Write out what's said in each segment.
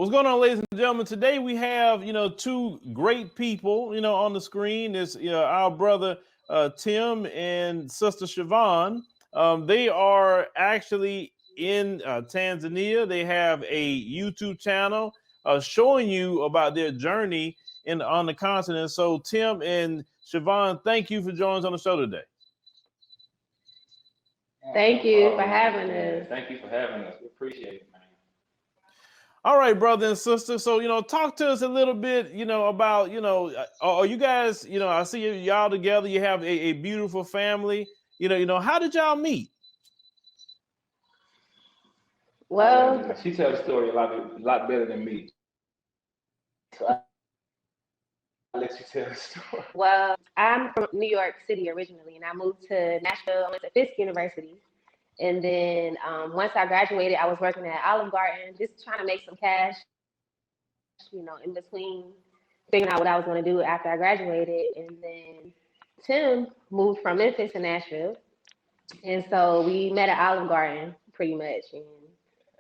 What's going on, ladies and gentlemen? Today we have, two great people, on the screen. It's our brother Tim and sister Shavon. They are actually in Tanzania. They have a YouTube channel showing you about their journey on the continent. So Tim and Shavon, thank you for joining us on the show today. Thank you for having us. Thank you for having us. We appreciate it, man. All right, brother and sister. So, talk to us a little bit, about, are you guys, I see y'all together. You have a beautiful family. How did y'all meet? Well, she tells the story a lot better than me. So I'll let you tell the story. Well, I'm from New York City originally, and I moved to Nashville. I went to Fisk University. And then once I graduated, I was working at Olive Garden, just trying to make some cash, in between figuring out what I was going to do after I graduated. And then Tim moved from Memphis to Nashville. And so we met at Olive Garden pretty much. And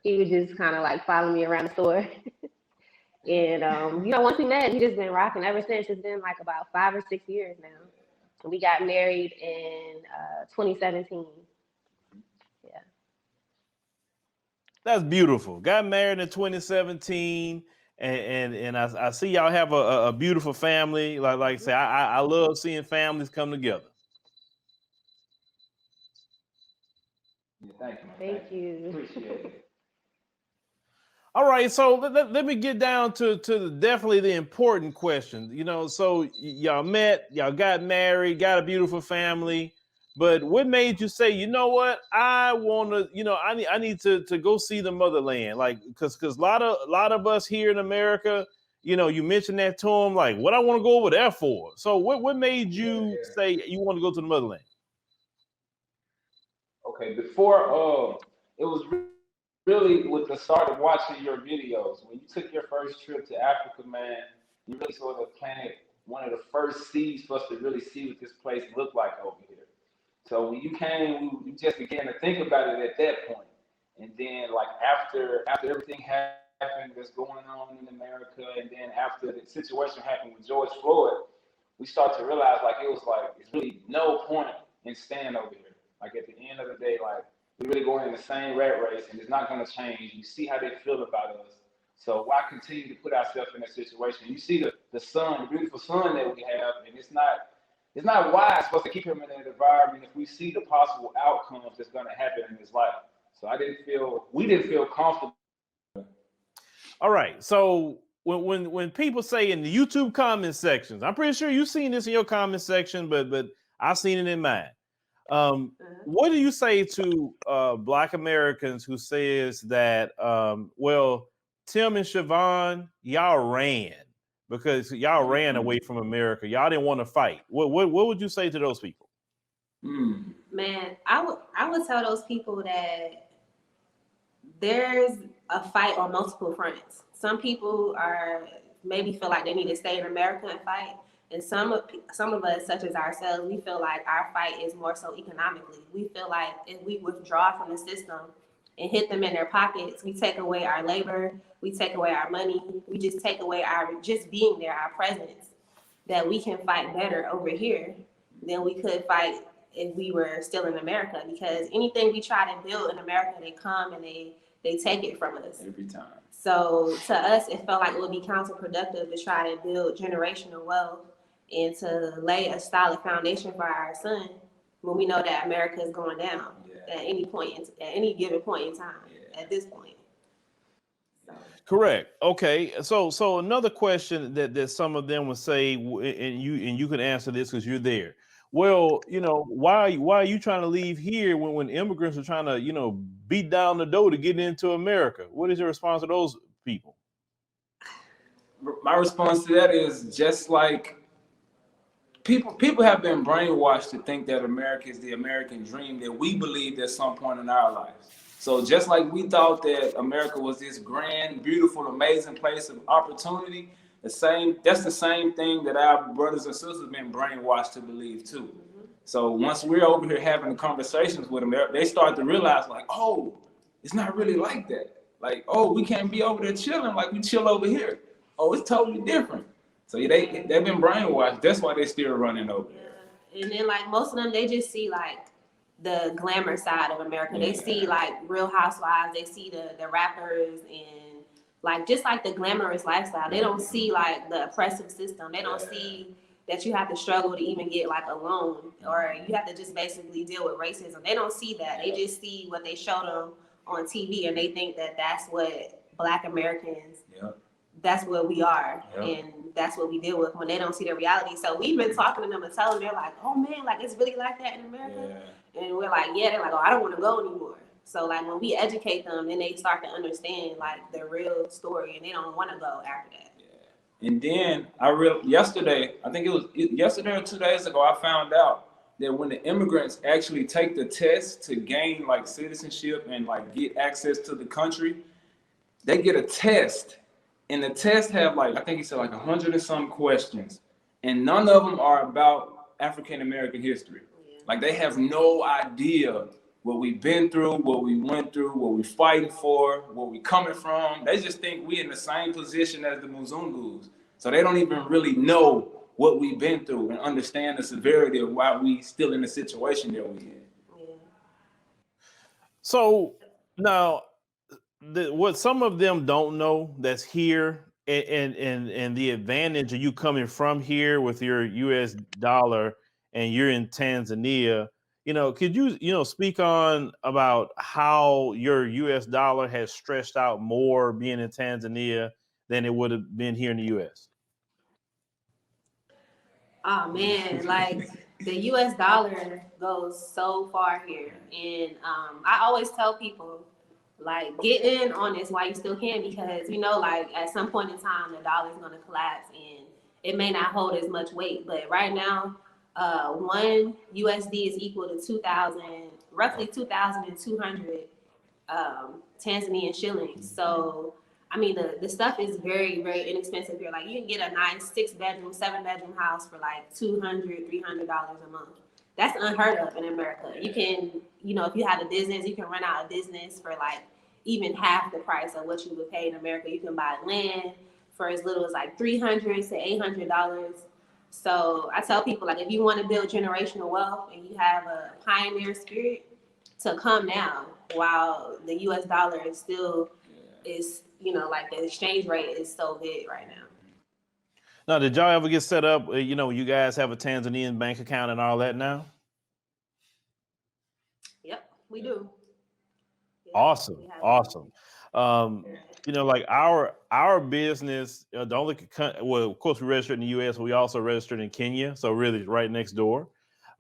he would just kind of like follow me around the store. And, once we met, we just been rocking ever since. It's been like about 5 or 6 years now. And we got married in 2017. That's beautiful. Got married in 2017, and I see y'all have a beautiful family. Like I say, I love seeing families come together. Yeah, thank you, man. Thank you. Appreciate it. All right, so let me get down to definitely the important question. So y'all met, y'all got married, got a beautiful family. But what made you say, you know what, I want to, I need to go see the motherland, like, because a lot of us here in America, you mentioned that to them, like, what I want to go over there for. So what made you say you want to go to the motherland? Okay, before it was really with the start of watching your videos. When you took your first trip to Africa, man, you really sort of planted one of the first seeds for us to really see what this place looked like over here. So when you came, we just began to think about it at that point. And then like after everything happened that's going on in America, and then after the situation happened with George Floyd, we start to realize like it's really no point in staying over here. Like at the end of the day, like we're really going in the same rat race and it's not gonna change. You see how they feel about us. So why continue to put ourselves in that situation? You see the sun, the beautiful sun that we have, and it's not wise for us to keep him in that environment if we see the possible outcomes that's going to happen in his life. So we didn't feel comfortable. All right. So when people say in the YouTube comment sections, I'm pretty sure you've seen this in your comment section, but I've seen it in mine. What do you say to Black Americans who says that, well, Tim and Shavon, y'all ran? Because y'all ran away from America. Y'all didn't want to fight. What would you say to those people? Man, I would tell those people that there's a fight on multiple fronts. Some people maybe feel like they need to stay in America and fight. And some of us, such as ourselves, we feel like our fight is more so economically. We feel like if we withdraw from the system and hit them in their pockets, we take away our labor, we take away our money, we just take away our just being there, our presence, that we can fight better over here than we could fight if we were still in America. Because anything we try to build in America, they come and they take it from us. Every time. So to us, it felt like it would be counterproductive to try to build generational wealth and to lay a solid foundation for our son when we know that America is going down at any given point in time at this point. So. Correct. Okay. So another question that some of them would say, and you can answer this because you're there. Well, why are you trying to leave here when immigrants are trying to, beat down the door to get into America? What is your response to those people? My response to that is just like people have been brainwashed to think that America is the American dream that we believed at some point in our lives. So just like we thought that America was this grand, beautiful, amazing place of opportunity, that's the same thing that our brothers and sisters have been brainwashed to believe too. So once we're over here having conversations with them, they start to realize like, oh, it's not really like that. Like, oh, we can't be over there chilling like we chill over here. Oh, it's totally different. So yeah, they've been brainwashed. That's why they still running over there. Yeah. And then like most of them, they just see like the glamour side of America. They see like Real Housewives. They see the rappers and like just like the glamorous lifestyle. They don't see like the oppressive system. They don't see that you have to struggle to even get like a loan, or you have to just basically deal with racism. They don't see that. They just see what they show them on TV, and they think that that's what Black Americans, that's what we are, and that's what we deal with when they don't see the reality. So we've been talking to them and telling them, they're like, oh man, like it's really like that in America. And we're like, yeah. They're like, oh, I don't want to go anymore. So like when we educate them, then they start to understand like the real story, and they don't want to go after that. And then yesterday, I think it was yesterday or 2 days ago, I found out that when the immigrants actually take the test to gain like citizenship and like get access to the country, they get a test, and the test have like, I think he said like 100 and some questions, and none of them are about African American history. Like they have no idea what we've been through, what we went through, what we're fighting for, where we coming from. They just think we in the same position as the Mzungus. So they don't even really know what we've been through and understand the severity of why we still in the situation that we're in. So now, what some of them don't know that's here, and the advantage of you coming from here with your U.S. dollar and you're in Tanzania, could you speak on about how your U.S. dollar has stretched out more being in Tanzania than it would have been here in the U.S.? Oh man, like the U.S. dollar goes so far here, and I always tell people, like, get in on this while you still can, because like at some point in time the dollar is going to collapse and it may not hold as much weight. But right now, one USD is equal to roughly 2,200 Tanzanian shillings. So I mean, the stuff is very, very inexpensive here. Like you can get a nice 6-bedroom, 7-bedroom house for like $200, $300 a month. That's unheard of in America. You can, if you have a business, you can rent out a business for like even half the price of what you would pay in America. You can buy land for as little as like $300 to $800. So I tell people, like, if you want to build generational wealth and you have a pioneer spirit, to come now while the U.S. dollar is still like the exchange rate is so big right now. Now, did y'all ever get set up? You guys have a Tanzanian bank account and all that now? Yep, we do. Yeah, awesome. Like our business, the only well, of course, we registered in the U.S., but we also registered in Kenya, so really right next door.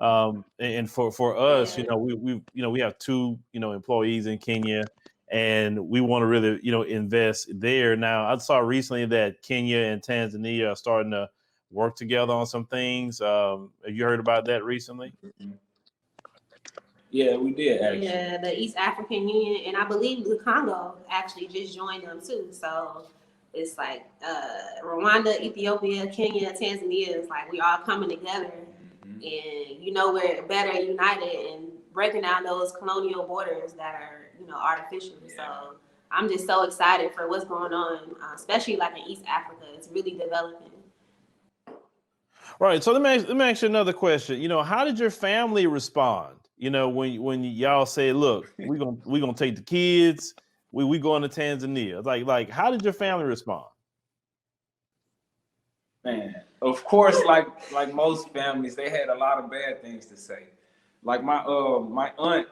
And for us, we have 2 employees in Kenya, and we want to really invest there. Now, I saw recently that Kenya and Tanzania are starting to work together on some things. Have you heard about that recently? Yeah, we did actually. Yeah, the East African Union, and I believe the Congo actually just joined them too. So it's like Rwanda, Ethiopia, Kenya, Tanzania is like we all coming together, and we're better united and breaking down those colonial borders that are artificial. Yeah. So I'm just so excited for what's going on, especially like in East Africa. It's really developing. Right. So let me ask you another question. How did your family respond? When y'all say, "Look, we're gonna take the kids, we going to Tanzania." Like, how did your family respond? Man, of course, like most families, they had a lot of bad things to say. Like my aunt,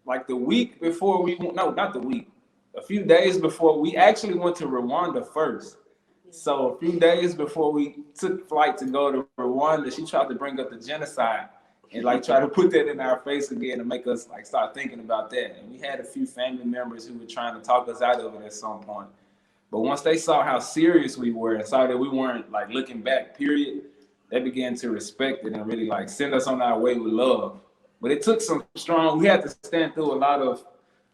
like the week before a few days before, we actually went to Rwanda first. So a few days before we took flight to go to Rwanda, she tried to bring up the genocide and like try to put that in our face again and make us like start thinking about that. And we had a few family members who were trying to talk us out of it at some point. But once they saw how serious we were and saw that we weren't like looking back, period, they began to respect it and really like send us on our way with love. But it took we had to stand through a lot of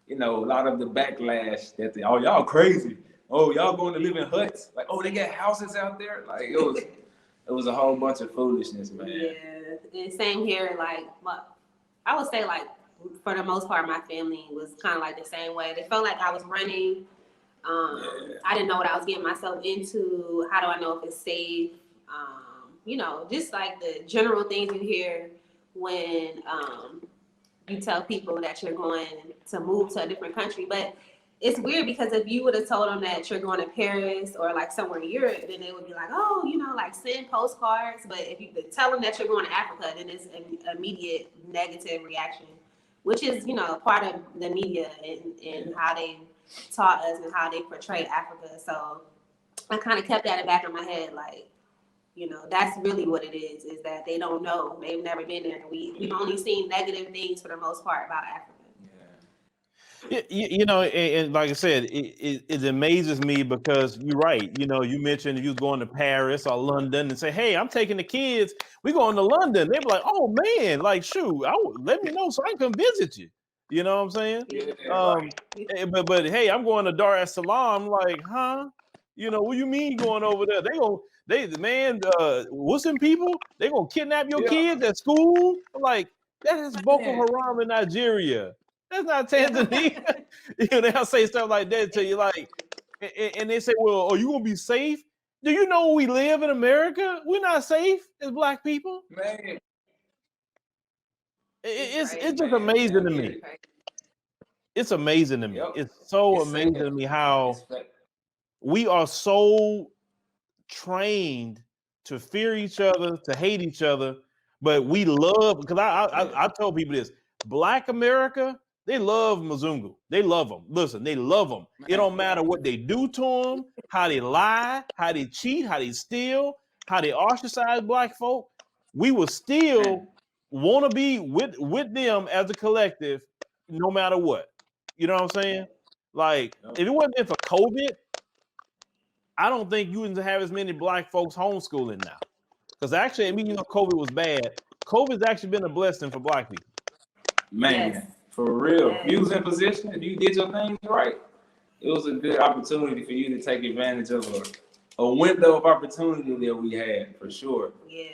the backlash that y'all crazy. Oh, y'all going to live in huts? Like, oh, they got houses out there? Like it was a whole bunch of foolishness, man. Yeah, and same here. Like, I would say, like, for the most part, my family was kind of like the same way. They felt like I was running I didn't know what I was getting myself into. How do I know if it's safe? You know, just like the general things you hear when you tell people that you're going to move to a different country. But it's weird because if you would have told them that you're going to Paris or like somewhere in Europe, then they would be like, oh, you know, like send postcards. But if you tell them that you're going to Africa, then it's an immediate negative reaction, which is, you know, part of the media and how they taught us and how they portray Africa. So I kind of kept that in the back of my head, like, you know, that's really what it is that they don't know. They've never been there. We've only seen negative things for the most part about Africa. You know, and like I said, it amazes me because you're right. You know, you mentioned you was going to Paris or London and say, hey, I'm taking the kids. We're going to London. They'd be like, oh, man, like, shoot, let me know so I can come visit you. You know what I'm saying? Yeah, But hey, I'm going to Dar es Salaam. Like, huh? You know, what you mean going over there? What's them people? They gonna kidnap your kids at school? I'm like, that is Boko Haram in Nigeria. That's not Tanzania. You know, they'll say stuff like that to you, like, and they say, well, are you gonna be safe? Do you know we live in America? We're not safe as Black people. Man. It's just amazing to me. It's amazing to me. It's so amazing to me how we are so trained to fear each other, to hate each other, but we love, because I tell people this, Black America, they love Mzungu. They love them. Listen, they love them. It don't matter what they do to them, how they lie, how they cheat, how they steal, how they ostracize Black folk. We will still want to be with them as a collective, no matter what. You know what I'm saying? Like, if it wasn't for COVID, I don't think you wouldn't have as many Black folks homeschooling now. Because actually, I mean, you know, COVID was bad. COVID's actually been a blessing for Black people. Man, for real. If you was in position, if you did your things right, it was a good opportunity for you to take advantage of a window of opportunity that we had, for sure. Yeah,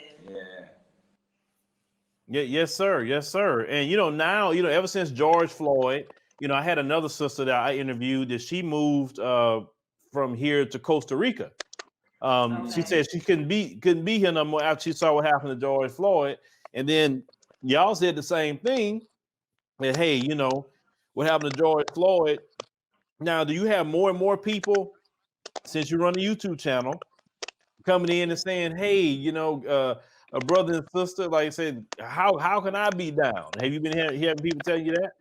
yes, sir. Yes, sir. And, you know, now, you know, ever since George Floyd, you know, I had another sister that I interviewed that she moved from here to Costa Rica. She said she couldn't be here no more after she saw what happened to George Floyd. And then y'all said the same thing. That, hey, you know, what happened to George Floyd? Now, do you have more and more people, since you run a YouTube channel, coming in and saying, hey, you know, a brother and sister, like I said, how can I be down? Have you been hearing people tell you that?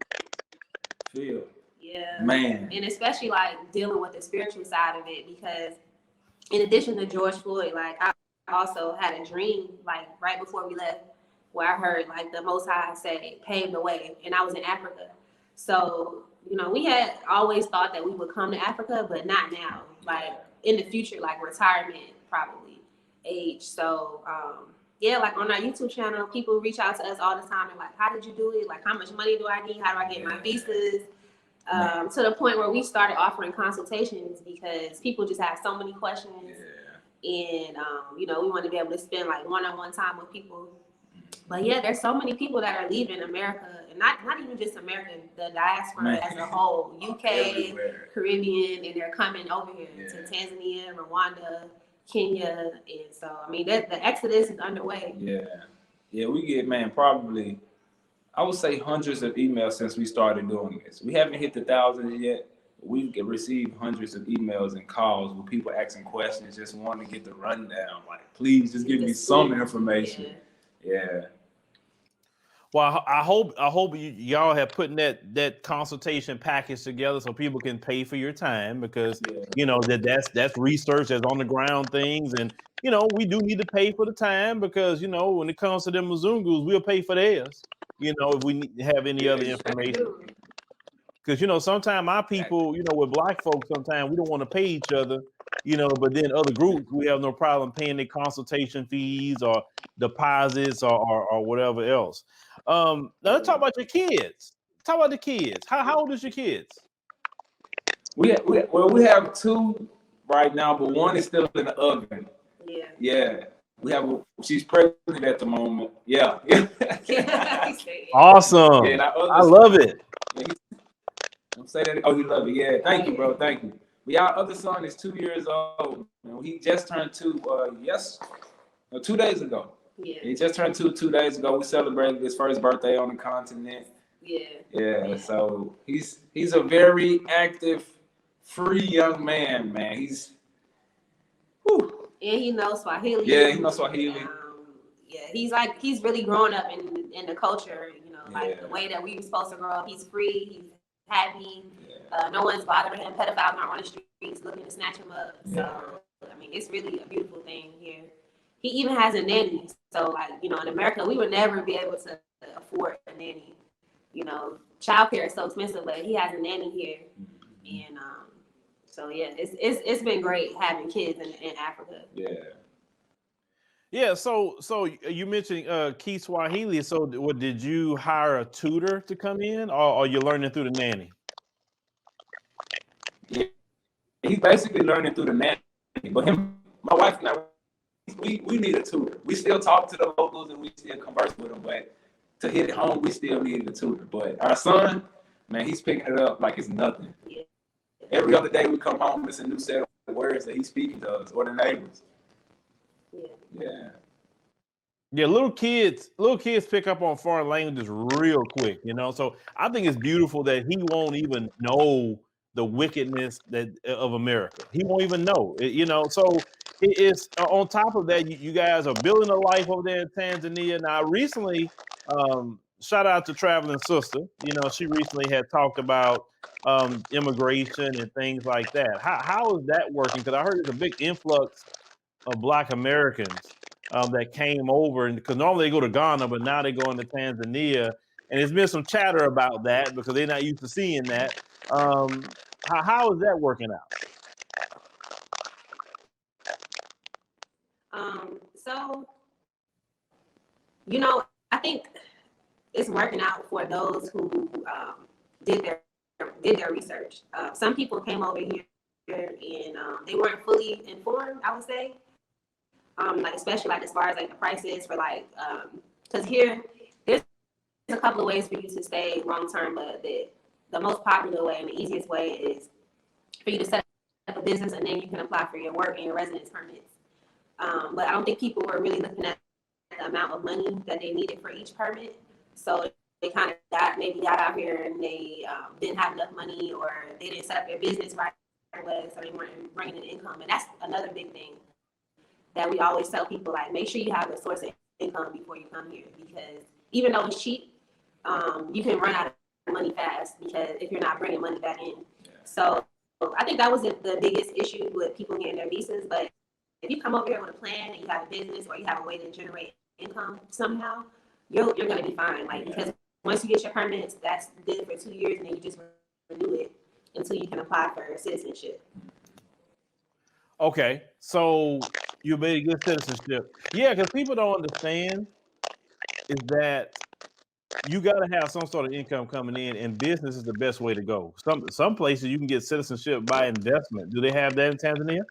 Phil. Yeah. Man. And especially like dealing with the spiritual side of it, because in addition to George Floyd, like I also had a dream, like right before we left, where I heard like the Most High say, pave the way, and I was in Africa. So, you know, we had always thought that we would come to Africa, but not now. Like in the future, like retirement probably age. So, yeah, like on our YouTube channel, people reach out to us all the time. They're like, how did you do it? Like, how much money do I need? How do I get my visas? To the point where we started offering consultations because people just have so many questions. And, you know, we want to be able to spend like one-on-one time with people. But yeah, there's so many people that are leaving America, and not even just America, the diaspora as a whole, UK, everywhere. Caribbean, and they're coming over here to Tanzania, Rwanda, Kenya. And so, I mean, the exodus is underway. Yeah, we get, man, probably, I would say hundreds of emails since we started doing this. We haven't hit the thousands yet. We've received hundreds of emails and calls with people asking questions, just wanting to get the rundown. Like, please just give me some information. Well, I hope y'all have put that consultation package together so people can pay for your time, because you know that's research, that's on the ground things, and you know we do need to pay for the time, because you know when it comes to them Mzungus, we'll pay for theirs. You know, if we have any other information, because you know sometimes our people, you know, with Black folks, sometimes we don't want to pay each other. You know, but then other groups, we have no problem paying their consultation fees or deposits or whatever else. Now let's talk about your kids. Talk about the kids. How old is your kids? We have two right now, but one is still in the oven. We have she's pregnant at the moment. Awesome. I love it. I'm saying that. Oh, you love it. Yeah, thank you, bro. Thank you. Our other son is 2 years old. He just turned 2 2 days ago. Yeah. He just turned 2 days ago. We celebrated his first birthday on the continent. Yeah. So he's a very active, free young man. He's and he knows Swahili. Yeah, he knows Swahili. He's really grown up in the culture, like the way that we were supposed to grow up. He's free, he's happy, no one's bothering him, pedophiles aren't on the streets looking to snatch him up. So I mean, it's really a beautiful thing here. He even has a nanny. So like, in America we would never be able to afford a nanny. Childcare is so expensive, but he has a nanny here. And so yeah, it's been great having kids in Africa. Yeah, so you mentioned Kiswahili. So did you hire a tutor to come in, or are you learning through the nanny? Yeah, he's basically learning through the nanny. But my wife and I, we need a tutor. We still talk to the locals and we still converse with them, but to hit it home, we still needed a tutor. But our son, man, he's picking it up like it's nothing. Yeah. Every other day we come home, it's a new set of words that he's speaking to us or the neighbors. Yeah, little kids pick up on foreign languages real quick, So I think it's beautiful that he won't even know the wickedness of America. He won't even know, So it's on top of that, you guys are building a life over there in Tanzania. Now, recently, shout out to Traveling Sister. She recently had talked about immigration and things like that. How is that working? Because I heard there's a big influx of Black Americans that came over, and because normally they go to Ghana, but now they go into Tanzania, and there's been some chatter about that because they're not used to seeing that. How is that working out? So, I think it's working out for those who did their research. Some people came over here and they weren't fully informed, I would say. Especially as far as the prices for because here there's a couple of ways for you to stay long term, but the most popular way and the easiest way is for you to set up a business and then you can apply for your work and your residence permits. But I don't think people were really looking at the amount of money that they needed for each permit. So they kind of got out here and they didn't have enough money, or they didn't set up their business right away, so they weren't bringing in income. And that's another big thing that we always tell people, make sure you have a source of income before you come here, because even though it's cheap, you can run out of money fast because if you're not bringing money back in. So I think that was the biggest issue with people getting their visas. But if you come over here with a plan and you have a business or you have a way to generate income somehow, you're going to be fine. Because once you get your permits, that's good for 2 years, and then you just renew it until you can apply for citizenship. Okay, so you made good citizenship. Yeah, because people don't understand is that you got to have some sort of income coming in, and business is the best way to go. Some places you can get citizenship by investment. Do they have that in Tanzania?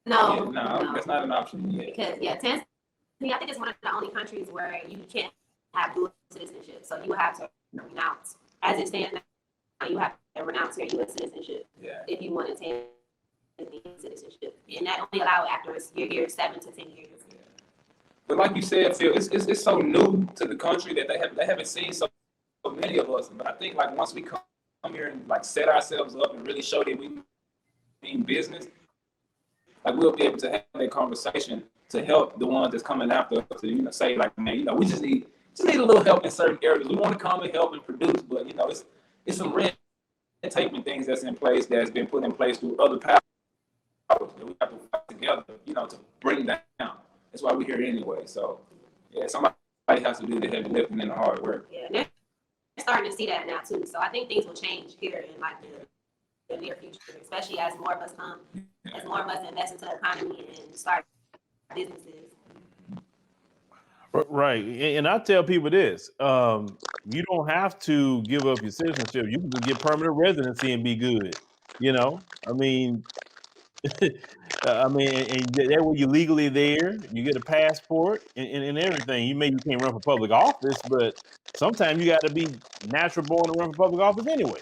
No, that's not an option yet. Because Tanzania, I think it's one of the only countries where you can't have dual citizenship. So you have to renounce. As it stands now, you have to renounce your U.S. citizenship if you want to take citizenship, and that only allows after you're here 7 to 10 years. But like you said, Phil, it's so new to the country that they haven't seen so many of us. But I think once we come here and set ourselves up and really show that we mean business, we'll be able to have that conversation to help the ones that's coming after us to say man, we just need a little help in certain areas. We want to come and help and produce, but it's some red tape and things that's in place that's been put in place through other powers that we have to work together, to bring that down. That's why we're here anyway. So, somebody has to do the heavy lifting and the hard work. Yeah, they're starting to see that now too. So I think things will change here in the near future, especially as more of us come, as more of us invest into the economy and start businesses. Right, and I tell people this: you don't have to give up your citizenship. You can just get permanent residency and be good. I mean, I mean, and that way you're legally there. You get a passport and everything. You can't run for public office, but sometimes you got to be natural born to run for public office anyway.